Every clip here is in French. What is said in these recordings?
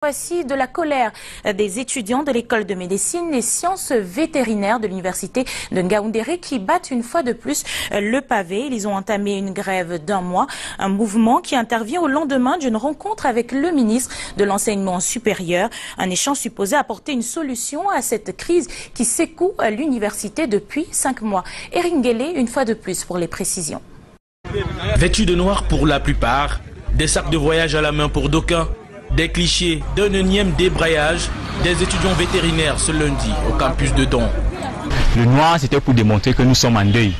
Voici de la colère des étudiants de l'école de médecine et sciences vétérinaires de l'université de Ngaoundéré qui battent une fois de plus le pavé. Ils ont entamé une grève d'1 mois, un mouvement qui intervient au lendemain d'une rencontre avec le ministre de l'enseignement supérieur. Un échange supposé apporter une solution à cette crise qui secoue l'université depuis 5 mois. Eringele, une fois de plus pour les précisions. Vêtus de noir pour la plupart, des sacs de voyage à la main pour d'aucuns, des clichés d'un énième débrayage des étudiants vétérinaires ce lundi au campus de Don. Le noir, c'était pour démontrer que nous sommes en deuil.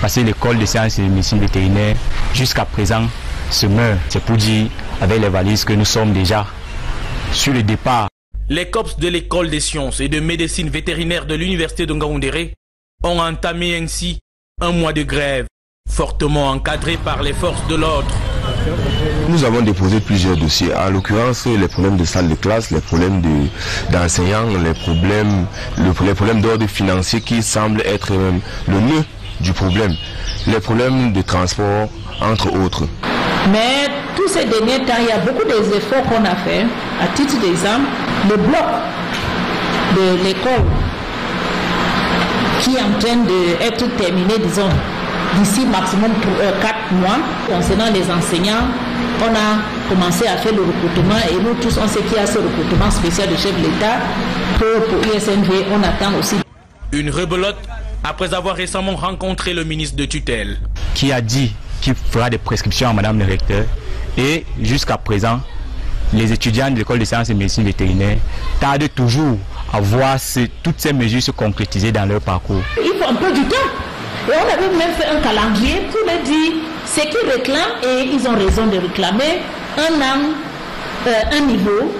Parce que l'école de sciences et de médecine vétérinaire, jusqu'à présent, se meurt. C'est pour dire, avec les valises, que nous sommes déjà sur le départ. Les COPS de l'école des sciences et de médecine vétérinaire de l'université de Ngaoundéré ont entamé ainsi un mois de grève, fortement encadré par les forces de l'ordre. Nous avons déposé plusieurs dossiers, en l'occurrence les problèmes de salle de classe, les problèmes d'enseignants, les problèmes d'ordre financier qui semblent être le nœud du problème, les problèmes de transport, entre autres. Mais tous ces derniers temps, il y a beaucoup d'efforts qu'on a fait. À titre d'exemple, le bloc de l'école qui est en train d'être terminé, disons, d'ici maximum 4 mois. Concernant les enseignants, on a commencé à faire le recrutement et nous tous on sait qu'il y a ce recrutement spécial de chef de l'État pour USNV, on attend aussi. Une rebelote après avoir récemment rencontré le ministre de tutelle. Qui a dit qu'il fera des prescriptions à madame le recteur et jusqu'à présent, les étudiants de l'école de sciences et de médecine vétérinaire tardent toujours à voir toutes ces mesures se concrétiser dans leur parcours. Il faut un peu du temps. Et on avait même fait un calendrier pour leur dire ce qu'ils réclament et ils ont raison de réclamer. Un an, un niveau,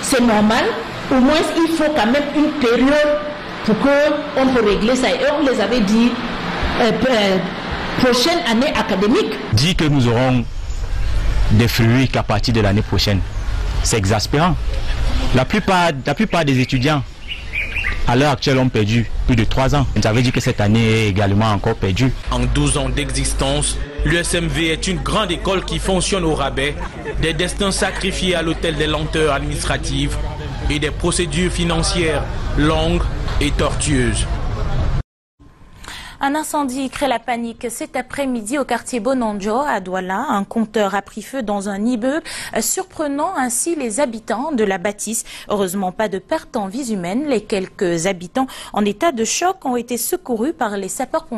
c'est normal. Au moins, il faut quand même une période pour qu'on peut régler ça. Et on les avait dit prochaine année académique. Dit que nous aurons des fruits qu'à partir de l'année prochaine. C'est exaspérant. La plupart des étudiants à l'heure actuelle ont perdu plus de 3 ans. Ça veut dire que cette année est également encore perdue. En 12 ans d'existence, l'USMV est une grande école qui fonctionne au rabais, des destins sacrifiés à l'autel des lenteurs administratives et des procédures financières longues et tortueuses. Un incendie crée la panique cet après-midi au quartier Bonanjo à Douala. Un compteur a pris feu dans un immeuble, surprenant ainsi les habitants de la bâtisse. Heureusement, pas de perte en vies humaines. Les quelques habitants en état de choc ont été secourus par les sapeurs-pompiers.